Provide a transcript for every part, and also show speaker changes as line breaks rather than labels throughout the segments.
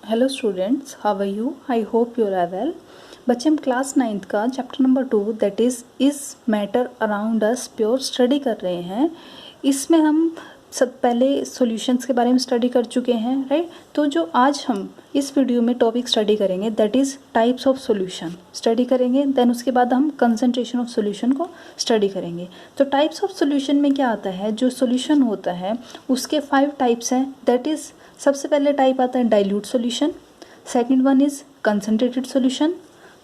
Hello students, how are you? I hope you are well. बच्चे, हम class 9th का chapter number 2 that is matter around us pure study कर रहे हैं। इसमें हम सब पहले सॉल्यूशंस के बारे में स्टडी कर चुके हैं, राइट? तो जो आज हम इस वीडियो में टॉपिक स्टडी करेंगे that is types of solution study करेंगे। देन उसके बाद हम कंसंट्रेशन ऑफ सॉल्यूशन को स्टडी करेंगे। तो टाइप्स ऑफ सॉल्यूशन में क्या आता है, जो सॉल्यूशन होता है उसके 5 टाइप्स हैं। दैट इज़ सबसे पहले टाइप आता है dilute solution, second one is concentrated solution,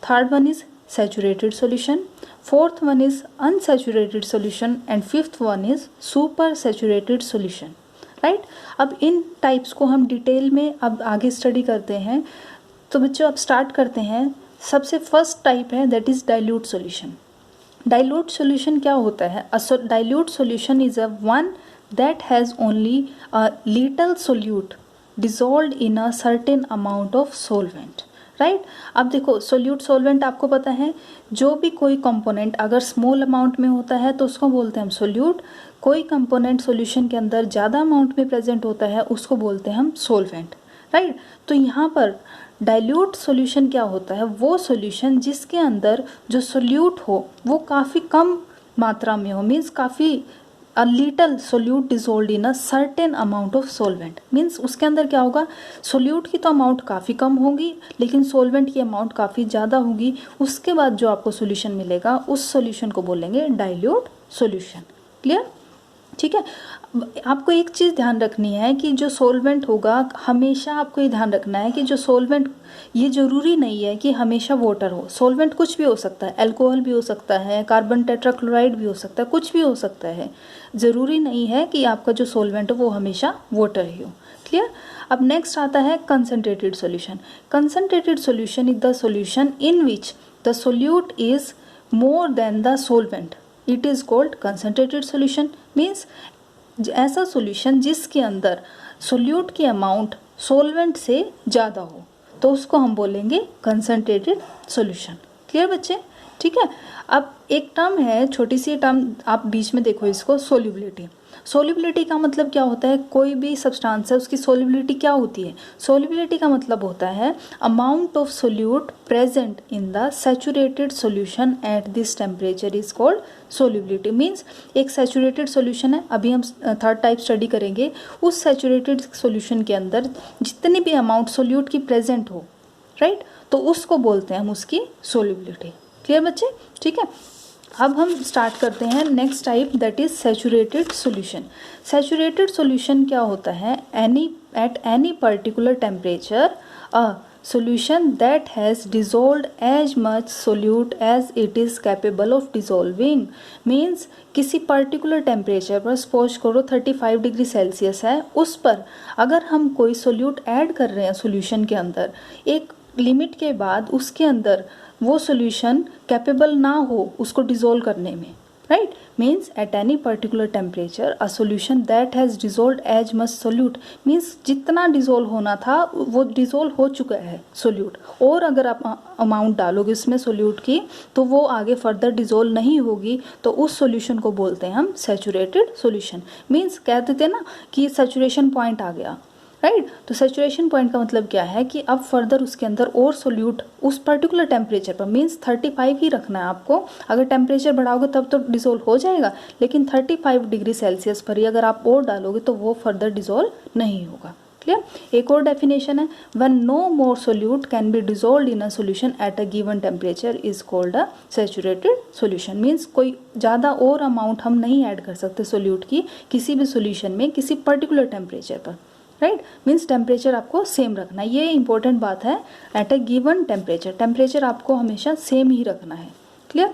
third one is saturated solution, fourth one is unsaturated solution and fifth one is super saturated solution, right? अब इन टाइप्स को हम डिटेल में अब आगे स्टडी करते हैं। तो बच्चों अब स्टार्ट करते हैं। सबसे फर्स्ट टाइप है that is dilute solution. Dilute solution क्या होता है? Dilute solution is a one that has only a little solute dissolved in a certain amount of solvent, right? अब देखो, सोल्यूट सोलवेंट आपको पता है, जो भी कोई कंपोनेंट अगर स्मॉल अमाउंट में होता है तो उसको बोलते हैं हम सोल्यूट। कोई कंपोनेंट सॉल्यूशन के अंदर ज़्यादा अमाउंट में प्रेजेंट होता है उसको बोलते हैं हम सोलवेंट, राइट? तो यहाँ पर डाइल्यूट सॉल्यूशन क्या होता है? वो सॉल्यूशन जिसके अंदर जो सोल्यूट हो वो काफ़ी कम मात्रा में हो, मीन्स काफ़ी a little solute dissolved in a certain amount of solvent. Means उसके अंदर क्या होगा, सोल्यूट की तो अमाउंट काफ़ी कम होगी लेकिन सोलवेंट की अमाउंट काफ़ी ज़्यादा होगी। उसके बाद जो आपको सोल्यूशन मिलेगा उस सोल्यूशन को बोलेंगे डाइल्यूट सोल्यूशन। क्लियर? ठीक है। आपको एक चीज़ ध्यान रखनी है कि जो सोलवेंट होगा, हमेशा आपको ये ध्यान रखना है कि जो सोलवेंट, ये ज़रूरी नहीं है कि हमेशा वाटर हो। सोलवेंट कुछ भी हो सकता है, अल्कोहल भी हो सकता है, कार्बन टेट्राक्लोराइड भी हो सकता है, कुछ भी हो सकता है। ज़रूरी नहीं है कि आपका जो सोलवेंट हो वो हमेशा वाटर ही हो। क्लियर? अब नेक्स्ट आता है concentrated solution. Concentrated solution is the solution in which the solute is more than the solvent, it is called concentrated solution. Means ऐसा सॉल्यूशन जिसके अंदर सोल्यूट की अमाउंट सोलवेंट से ज़्यादा हो तो उसको हम बोलेंगे कंसनट्रेटेड सॉल्यूशन। क्लियर बच्चे? ठीक है। अब एक टर्म है, छोटी सी टर्म, आप बीच में देखो इसको, सोल्युबिलिटी। सोल्युबिलिटी का मतलब क्या होता है? कोई भी सब्सटेंस है उसकी सोल्युबिलिटी क्या होती है? सोल्युबिलिटी का मतलब होता है amount of solute present in the saturated solution at this temperature is called solubility. Means एक सैचुरेटेड सॉल्यूशन है, अभी हम थर्ड टाइप स्टडी करेंगे। उस सैचुरेटेड सॉल्यूशन के अंदर जितनी भी अमाउंट सोल्यूट की प्रेजेंट हो, राइट, तो उसको बोलते हैं हम उसकी सोल्युबिलिटी। क्लियर बच्चे? ठीक है। अब हम स्टार्ट करते हैं next type that is saturated solution. Saturated solution क्या होता है? Eight any particular temperature a solution that has dissolved as much solute as it is capable of dissolving। Means किसी पर्टिकुलर टेम्परेचर पर, सपोज करो 35 degree Celsius है, उस पर अगर हम कोई सोल्यूट ऐड कर रहे हैं सोल्यूशन के अंदर, एक लिमिट के बाद उसके अंदर वो सोल्यूशन कैपेबल ना हो उसको डिज़ोल्व करने में, right? Means at any particular temperature a solution that has dissolve as much solute, means जितना डिजोल्व होना था वो डिजोल्व हो चुका है सोल्यूट, और अगर आप अमाउंट डालोगे उसमें सोल्यूट की तो वो आगे फर्दर डिजोल्व नहीं होगी, तो उस सोल्यूशन को बोलते हैं हम सैचुरेटेड सोल्यूशन। मीन्स कह देते हैं ना कि सैचुरेशन पॉइंट आ गया, राइट? तो सैचुरेशन पॉइंट का मतलब क्या है कि अब फर्दर उसके अंदर और सोल्यूट उस पर्टिकुलर टेम्परेचर पर, मीन्स 35 ही रखना है आपको। अगर टेम्परेचर बढ़ाओगे तब तो डिसोल्व हो जाएगा, लेकिन 35 डिग्री सेल्सियस पर ही अगर आप और डालोगे तो वो फर्दर डिसोल्व नहीं होगा। क्लियर? एक और डेफिनेशन है, when no more solute can be dissolved in a solution at a given temperature is called a saturated solution. Means कोई ज़्यादा और अमाउंट हम नहीं ऐड कर सकते सोल्यूट की किसी भी सोल्यूशन में किसी पर्टिकुलर टेम्परेचर पर, राइट? मीन्स टेम्परेचर आपको सेम रखना है, ये इंपॉर्टेंट बात है। Eight a given temperature, temperature आपको हमेशा सेम ही रखना है। क्लियर?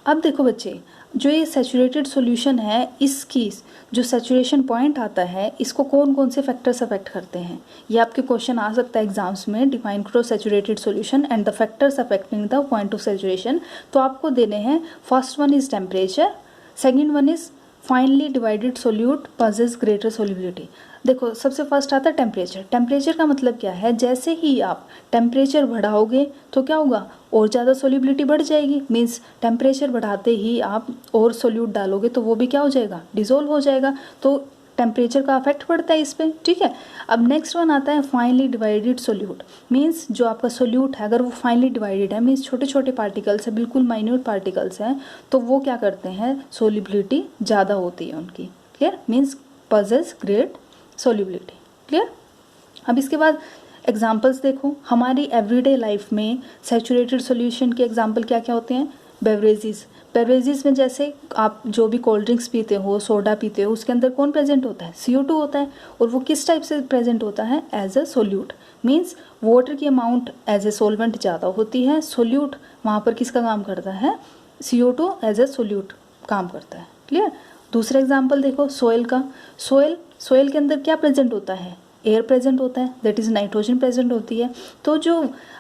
अब देखो बच्चे, जो ये सैचुरेटेड सॉल्यूशन है, इसकी जो सैचुरेशन पॉइंट आता है, इसको कौन कौन से फैक्टर्स अफेक्ट करते हैं, ये आपके क्वेश्चन आ सकता है एग्जाम्स में। डिफाइन करो saturated solution and the factors affecting the point of saturation. तो आपको देने हैं, first one is temperature, second one is finally divided solute possess greater solubility. देखो, सबसे फर्स्ट आता है टेम्परेचर। टेम्परेचर का मतलब क्या है? जैसे ही आप टेम्परेचर बढ़ाओगे तो क्या होगा, और ज़्यादा सोल्युबिलिटी बढ़ जाएगी। मीन्स टेम्परेचर बढ़ाते ही आप और सोल्यूट डालोगे तो वो भी क्या हो जाएगा, डिसोल्व हो जाएगा। तो टेम्परेचर का इफेक्ट पड़ता है इस पर, ठीक है। अब नेक्स्ट वन आता है फाइनली डिवाइडेड सोल्यूट। मीन्स जो आपका सोल्यूट है अगर वो फाइनली डिवाइडेड है, मीन्स छोटे छोटे पार्टिकल्स है, बिल्कुल माइन्यूट पार्टिकल्स हैं, तो वो क्या करते हैं, सोल्यूबिलिटी ज़्यादा होती है उनकी। Clear, means possess great solubility. Clear. अब इसके बाद एग्जाम्पल्स देखो, हमारी एवरीडे लाइफ में सैचुरेटेड सॉल्यूशन के एग्जाम्पल क्या क्या होते हैं। बेवरेजेस में जैसे आप जो भी कोल्ड ड्रिंक्स पीते हो, सोडा पीते हो, उसके अंदर कौन प्रेजेंट होता है, CO2 होता है। और वो किस टाइप से प्रेजेंट होता है, as a solute. Means water की अमाउंट एज ए सोलवेंट ज़्यादा होती है, सोल्यूट वहाँ पर किसका काम करता है, CO2 एज ए सोल्यूट काम करता है। क्लियर। दूसरा एग्जाम्पल देखो सोयल का। सोयल के अंदर क्या प्रेजेंट होता है, एयर प्रेजेंट होता है, दैट इज़ नाइट्रोजन प्रेजेंट होती है। तो जो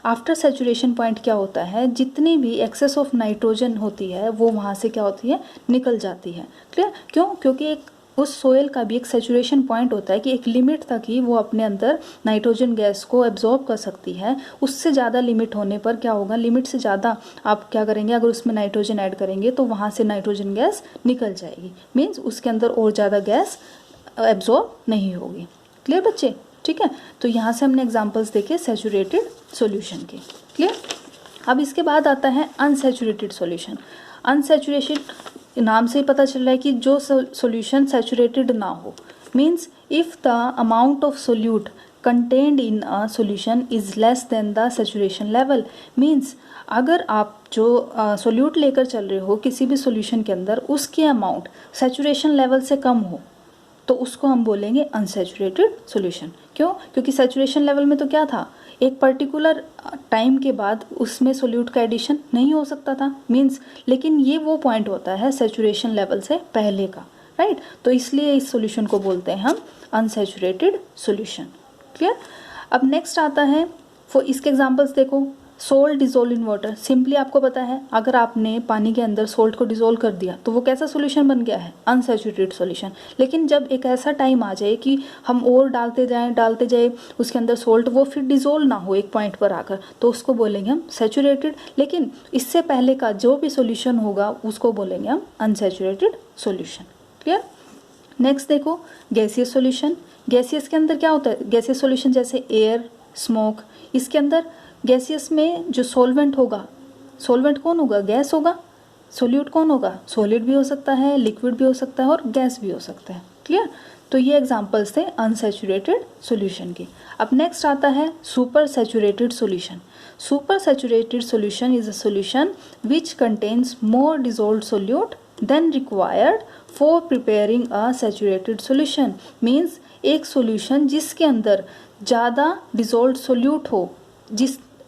आफ्टर सैचुरेशन पॉइंट क्या होता है, जितनी भी एक्सेस ऑफ नाइट्रोजन होती है वो वहाँ से क्या होती है, निकल जाती है। क्लियर। क्यों, क्योंकि एक उस सोयल का भी एक सैचुरेशन पॉइंट होता है कि एक लिमिट तक ही वो अपने अंदर नाइट्रोजन गैस को एब्जॉर्ब कर सकती है। उससे ज़्यादा लिमिट होने पर क्या होगा, लिमिट से ज़्यादा आप क्या करेंगे, अगर उसमें नाइट्रोजन ऐड करेंगे तो वहाँ से नाइट्रोजन गैस निकल जाएगी। मीन्स उसके अंदर और ज़्यादा गैस एब्जॉर्ब नहीं होगी। क्लियर बच्चे, ठीक है। तो यहाँ से हमने एग्जांपल्स देखे सैचुरेटेड सॉल्यूशन के। क्लियर। अब इसके बाद आता है अनसैचुरेटेड सॉल्यूशन। अनसैचुरेटेड नाम से ही पता चल रहा है कि जो सॉल्यूशन सैचुरेटेड ना हो। Means if the amount of solute contained in a solution is less than the saturation level. Means अगर आप जो सोल्यूट लेकर चल रहे हो किसी भी सॉल्यूशन के अंदर, उसकी अमाउंट सैचुरेशन लेवल से कम हो तो उसको हम बोलेंगे अनसैचुरेटेड सॉल्यूशन। क्यों, क्योंकि सैचुरेशन लेवल में तो क्या था, एक पर्टिकुलर टाइम के बाद उसमें सोल्यूट का एडिशन नहीं हो सकता था। मीन्स लेकिन ये वो पॉइंट होता है सैचुरेशन लेवल से पहले का, राइट। तो इसलिए इस सॉल्यूशन को बोलते हैं हम अनसैचुरेटेड सॉल्यूशन। क्लियर। अब नेक्स्ट आता है, इसके एग्जांपल्स देखो। Salt dissolve in water. Simply आपको पता है अगर आपने पानी के अंदर सोल्ट को डिजोल्व कर दिया तो वो कैसा सॉल्यूशन बन गया है, अनसैचुरेटेड सॉल्यूशन। लेकिन जब एक ऐसा टाइम आ जाए कि हम और डालते जाए उसके अंदर सोल्ट, वो फिर डिजोल्व ना हो एक पॉइंट पर आकर, तो उसको बोलेंगे हम सैचुरेटेड। लेकिन इससे पहले का जो भी सॉल्यूशन होगा उसको बोलेंगे हम अनसैचुरेटेड सॉल्यूशन। क्लियर। नेक्स्ट देखो गैसियस सॉल्यूशन। गैसियस के अंदर क्या होता है, गैसियस सॉल्यूशन जैसे एयर, स्मोक, इसके अंदर गैसियस में जो सॉल्वेंट होगा, सॉल्वेंट कौन होगा, गैस होगा। सोल्यूट कौन होगा, सॉलिड भी हो सकता है, लिक्विड भी हो सकता है और गैस भी हो सकता है। क्लियर। तो ये एग्जांपल्स थे अनसैचुरेटेड सॉल्यूशन के। अब नेक्स्ट आता है super saturated solution. Super saturated solution is a solution which contains more dissolved solute than required for preparing a saturated solution. Means एक सॉल्यूशन जिसके अंदर ज़्यादा डिजोल्व्ड सोल्यूट हो,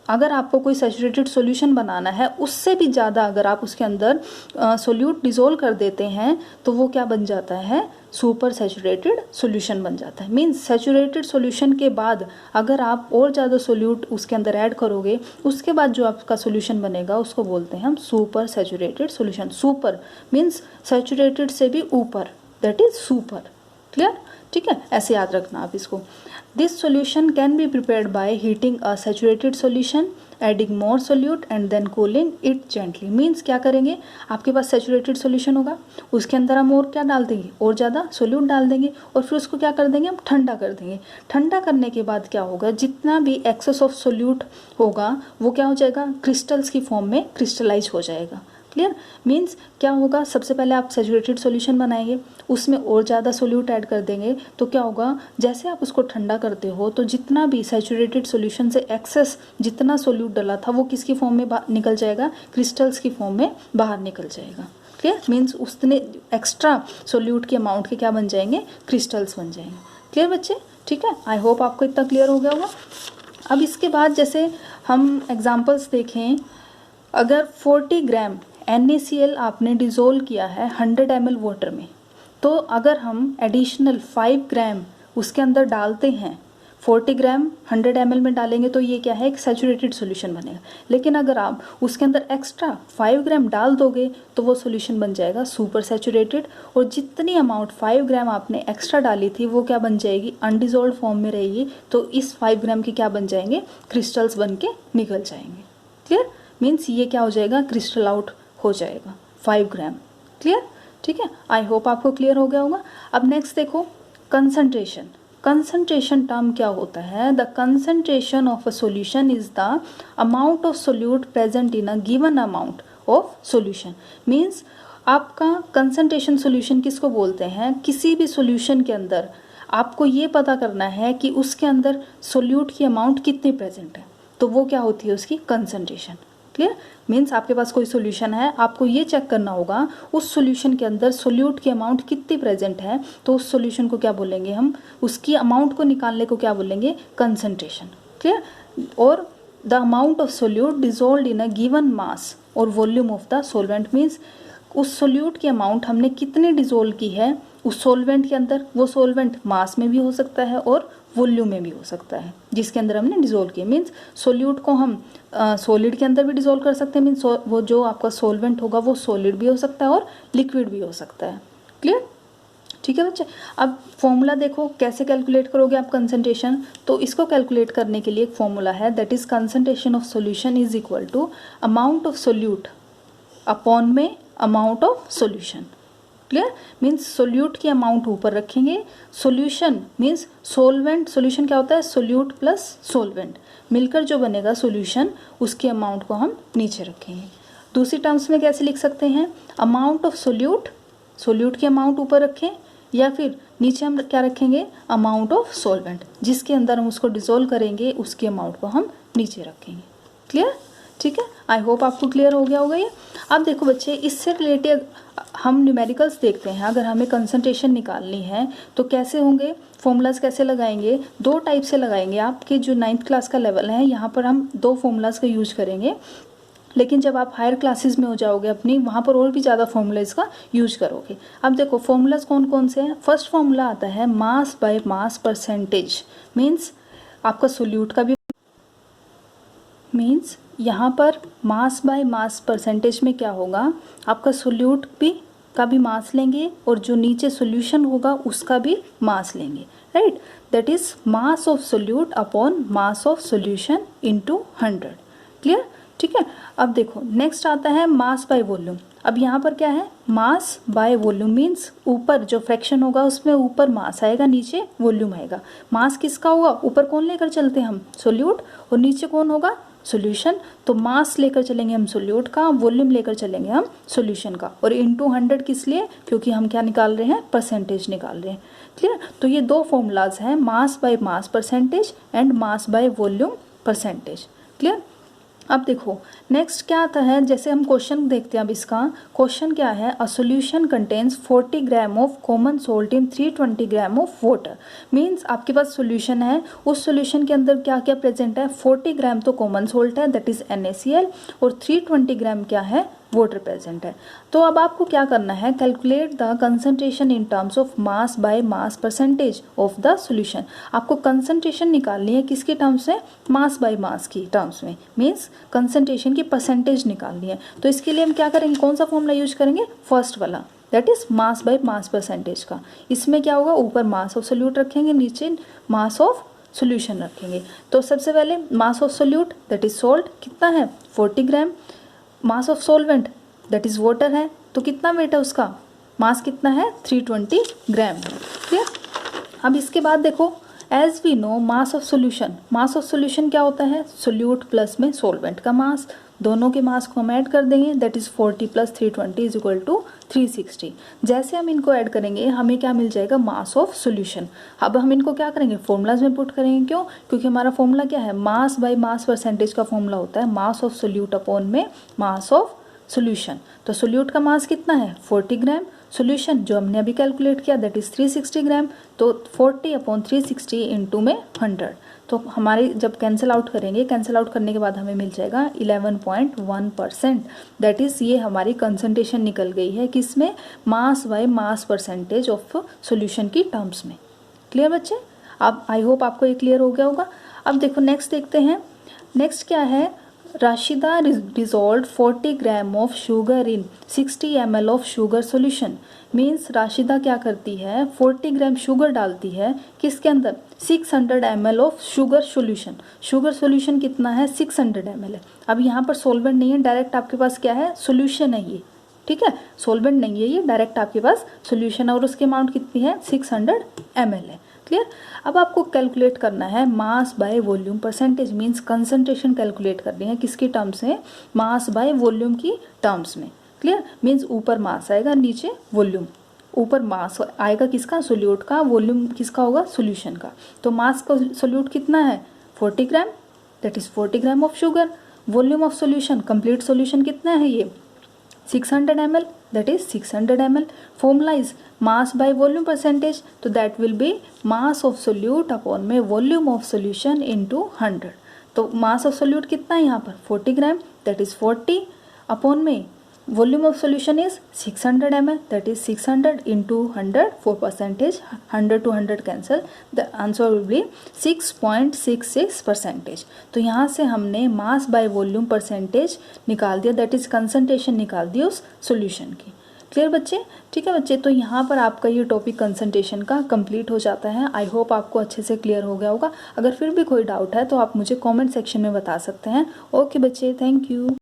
अगर आपको कोई सैचुरेटेड सॉल्यूशन बनाना है उससे भी ज़्यादा अगर आप उसके अंदर सोल्यूट डिज़ोल्व कर देते हैं तो वो क्या बन जाता है, सुपर सैचुरेटेड सॉल्यूशन बन जाता है। मीन्स सैचुरेटेड सॉल्यूशन के बाद अगर आप और ज़्यादा सोल्यूट उसके अंदर ऐड करोगे, उसके बाद जो आपका सॉल्यूशन बनेगा उसको बोलते हैं हम super saturated solution. Super means saturated से भी ऊपर, दैट इज सुपर। क्लियर, ठीक है, ऐसे याद रखना आप इसको। This solution can be prepared by heating a saturated solution, adding more solute and then cooling it gently. Means क्या करेंगे, आपके पास saturated solution होगा, उसके अंदर हम और क्या डाल देंगे, और ज़्यादा solute डाल देंगे और फिर उसको क्या कर देंगे, हम ठंडा कर देंगे। ठंडा करने के बाद क्या होगा, जितना भी excess of solute होगा वो क्या हो जाएगा, क्रिस्टल्स की फॉर्म में क्रिस्टलाइज हो जाएगा। क्लियर। मीन्स क्या होगा, सबसे पहले आप सैचुरेटेड सॉल्यूशन बनाएंगे, उसमें और ज़्यादा सोल्यूट ऐड कर देंगे, तो क्या होगा, जैसे आप उसको ठंडा करते हो तो जितना भी सैचुरेटेड सॉल्यूशन से एक्सेस जितना सोल्यूट डला था वो किसकी फॉर्म में निकल जाएगा, क्रिस्टल्स की फॉर्म में बाहर निकल जाएगा। क्लियर। मीन्स उसने एक्स्ट्रा सोल्यूट के अमाउंट के क्या बन जाएंगे, क्रिस्टल्स बन जाएंगे। क्लियर बच्चे, ठीक है। आई होप आपको इतना क्लियर हो गया होगा। अब इसके बाद जैसे हम एग्जाम्पल्स देखें, अगर 40 ग्राम NaCl आपने डिज़ोल्व किया है 100 ml वाटर में, तो अगर हम एडिशनल 5 ग्राम उसके अंदर डालते हैं, 40 ग्राम 100 ml में डालेंगे तो ये क्या है, एक सैचुरेटेड सॉल्यूशन बनेगा। लेकिन अगर आप उसके अंदर एक्स्ट्रा 5 ग्राम डाल दोगे तो वो सॉल्यूशन बन जाएगा सुपर सैचुरेटेड, और जितनी अमाउंट 5 ग्राम आपने एक्स्ट्रा डाली थी वो क्या बन जाएगी, अनडिजोल्व फॉर्म में रहेगी। तो इस 5 ग्राम के क्या बन जाएंगे, क्रिस्टल्स बन के निकल जाएंगे। क्लियर। मीन्स ये क्या हो जाएगा, क्रिस्टल आउट हो जाएगा 5 ग्राम। क्लियर, ठीक है। आई होप आपको क्लियर हो गया होगा। अब नेक्स्ट देखो कंसंट्रेशन, कंसंट्रेशन टर्म क्या होता है? The concentration of a solution is the amount of solute present in a given amount of solution. Means आपका कंसंट्रेशन सॉल्यूशन किसको बोलते हैं? किसी भी सॉल्यूशन के अंदर आपको ये पता करना है कि उसके अंदर सोल्यूट की अमाउंट कितनी प्रेजेंट है, तो वो क्या होती है? उसकी कंसंट्रेशन। क्लियर? मीन्स आपके पास कोई सॉल्यूशन है, आपको ये चेक करना होगा उस सॉल्यूशन के अंदर सोल्यूट की अमाउंट कितनी प्रेजेंट है, तो उस सॉल्यूशन को क्या बोलेंगे हम? उसकी अमाउंट को निकालने को क्या बोलेंगे? कंसंट्रेशन। क्लियर? और the amount of solute dissolve in a given mass और volume of the solvent. Means उस सोल्यूट की अमाउंट हमने कितनी डिजोल्व की है उस सोलवेंट के अंदर, वो सोलवेंट मास में भी हो सकता है और वॉल्यूम में भी हो सकता है जिसके अंदर हमने डिजोल्व किया। मीन्स सोल्यूट को हम सॉलिड के अंदर भी डिजोल्व कर सकते हैं। मीन्स वो जो आपका सोलवेंट होगा वो सॉलिड भी हो सकता है और लिक्विड भी हो सकता है। क्लियर? ठीक है बच्चे, अब फॉर्मूला देखो कैसे कैलकुलेट करोगे आप कंसंट्रेशन। तो इसको कैलकुलेट करने के लिए एक फॉर्मूला है, that is concentration of solution is equal to amount of solute upon में amount of solution. Clear? Means solute की अमाउंट ऊपर रखेंगे, सॉल्यूशन मीन्स सोलवेंट, सॉल्यूशन क्या होता है? सोल्यूट प्लस सोलवेंट मिलकर जो बनेगा सॉल्यूशन, उसकी अमाउंट को हम नीचे रखेंगे। दूसरी टर्म्स में कैसे लिख सकते हैं? अमाउंट ऑफ सोल्यूट, सोल्यूट की अमाउंट ऊपर रखें, या फिर नीचे हम क्या रखेंगे? अमाउंट ऑफ सोलवेंट, जिसके अंदर हम उसको डिसॉल्व करेंगे उसकी अमाउंट को हम नीचे रखेंगे। क्लियर? ठीक है, आई होप आपको क्लियर हो गया होगा ये। अब देखो बच्चे, इससे रिलेटेड हम न्यूमेरिकल्स देखते हैं। अगर हमें कंसंट्रेशन निकालनी है तो कैसे होंगे, फॉर्मूलाज कैसे लगाएंगे? दो टाइप से लगाएंगे। आपके जो 9th क्लास का लेवल है यहाँ पर हम दो फॉर्मूलाज का यूज करेंगे, लेकिन जब आप हायर क्लासेस में हो जाओगे अपनी, वहाँ पर और भी ज़्यादा फॉर्मूलाज का यूज करोगे। अब देखो फॉर्मूलाज कौन कौन से हैं। फर्स्ट फॉर्मूला आता है mass by mass percentage. Means आपका सोल्यूट का भी, मीन्स यहाँ पर मास बाय मास परसेंटेज में क्या होगा? आपका सोल्यूट भी का भी मास लेंगे और जो नीचे सोल्यूशन होगा उसका भी मास लेंगे। Right? That is mass of solute upon mass of solution into 100। Clear? ठीक है, अब देखो नेक्स्ट आता है मास बाय वॉल्यूम। अब यहाँ पर क्या है? मास बाय वॉल्यूम मीन्स ऊपर जो फ्रैक्शन होगा उसमें ऊपर मास आएगा, नीचे वॉल्यूम आएगा। मास किसका होगा? ऊपर कौन लेकर चलते हैं हम? सोल्यूट, और नीचे कौन होगा? सॉल्यूशन। तो मास लेकर चलेंगे हम सोल्यूट का, वॉल्यूम लेकर चलेंगे हम सॉल्यूशन का, और इनटू 100 किस लिए? क्योंकि हम क्या निकाल रहे हैं? परसेंटेज निकाल रहे हैं। क्लियर? तो ये दो फॉर्मूलाज हैं, mass by mass percentage and mass by volume percentage. Clear? अब देखो नेक्स्ट क्या आता है, जैसे हम क्वेश्चन देखते हैं। अब इसका क्वेश्चन क्या है? A solution contains 40 gram of common salt in 320 gram of water. Means आपके पास सॉल्यूशन है, उस सॉल्यूशन के अंदर क्या क्या प्रेजेंट है? 40 ग्राम तो कॉमन सोल्ट है, दैट इज NaCl, और 320 ग्राम क्या है? वाटर प्रेजेंट है। तो अब आपको क्या करना है? Calculate the concentration in terms of mass by mass percentage of the solution. आपको कंसंट्रेशन निकालनी है किसके टर्म्स में? मास बाय मास की टर्म्स में। मीन्स कंसंट्रेशन की परसेंटेज निकालनी है। तो इसके लिए हम क्या करेंगे? कौन सा फॉर्मूला यूज करेंगे? फर्स्ट वाला, that is mass by mass percentage का। इसमें क्या होगा? ऊपर मास ऑफ सोल्यूट रखेंगे, नीचे मास ऑफ सोल्यूशन रखेंगे। तो सबसे पहले mass of solute that is salt कितना है? 40 gram. Mass of solvent that is water है, तो कितना वेट है उसका? मास कितना है? 320 ग्राम। क्लियर? अब इसके बाद देखो, as we know mass of solution, mass of solution क्या होता है? सोल्यूट प्लस में सोलवेंट का मास, दोनों के मास को हम ऐड कर देंगे, that is 40 plus 320 is equal to 360। जैसे हम इनको ऐड करेंगे हमें क्या मिल जाएगा? मास ऑफ सोल्यूशन। अब हम इनको क्या करेंगे? फॉर्मूलाज में पुट करेंगे। क्यों? क्योंकि हमारा फॉर्मूला क्या है? मास बाय मास परसेंटेज का फॉर्मूला होता है मास ऑफ सोल्यूट अपॉन में मास ऑफ सोल्यूशन। तो सोल्यूट का मास कितना है? 40 ग्राम। सोल्यूशन जो हमने अभी कैलकुलेट किया दैट इज 360 ग्राम। तो 40 अपॉन 360 इंटू में 100। तो हमारे जब कैंसिल आउट करेंगे, कैंसिल आउट करने के बाद हमें मिल जाएगा 11.1%। दैट इज ये हमारी कंसंट्रेशन निकल गई है किसमें? Mass by mass percentage of solution की टर्म्स में। क्लियर बच्चे? अब आई होप आपको ये क्लियर हो गया होगा। अब देखो नेक्स्ट देखते हैं। नेक्स्ट क्या है? Rashida dissolved 40 gram of sugar in 60 ml of sugar solution. Means Rashida क्या करती है? 40 ग्राम शुगर डालती है किसके अंदर? 600 ml of sugar solution. Sugar solution कितना है? 600 ml है। अब यहाँ पर सोलवेंट नहीं है, डायरेक्ट आपके पास क्या है? सोल्यूशन है ये। ठीक है, सॉल्वेंट नहीं है ये, डायरेक्ट आपके पास सॉल्यूशन, और उसकी अमाउंट कितनी है 600 ml है। क्लियर। अब आपको कैलकुलेट करना है mass by volume percentage, means concentration calculate करनी है किसकी टर्म्स में, मास बाय वॉल्यूम की टर्म्स में। क्लियर, मीन्स ऊपर मास आएगा नीचे वॉल्यूम, ऊपर मास आएगा किसका, सोल्यूट का, वॉल्यूम किसका होगा, सॉल्यूशन का। तो मास का सोल्यूट कितना है 40 gram, that is 40 gram of sugar. Volume of solution, complete solution कितना है ये 600 ml, that is 600 ml. Formula is mass by volume percentage, तो that will be mass of solute upon में volume of solution into 100। तो mass of solute कितना है यहाँ पर 40 ग्राम, that is 40 upon में volume of solution is 600 ml, that is 600 into 100 for percentage, 100 to 100 cancel, the answer will be 6.66%। तो यहाँ से हमने मास बाय वॉल्यूम परसेंटेज निकाल दिया, दैट इज कंसंट्रेशन निकाल दी उस सॉल्यूशन की। क्लियर बच्चे, ठीक है बच्चे, तो यहाँ पर आपका ये टॉपिक कंसंट्रेशन का कंप्लीट हो जाता है। आई होप आपको अच्छे से क्लियर हो गया होगा। अगर फिर भी कोई डाउट है तो आप मुझे कमेंट सेक्शन में बता सकते हैं। ओके बच्चे, थैंक यू।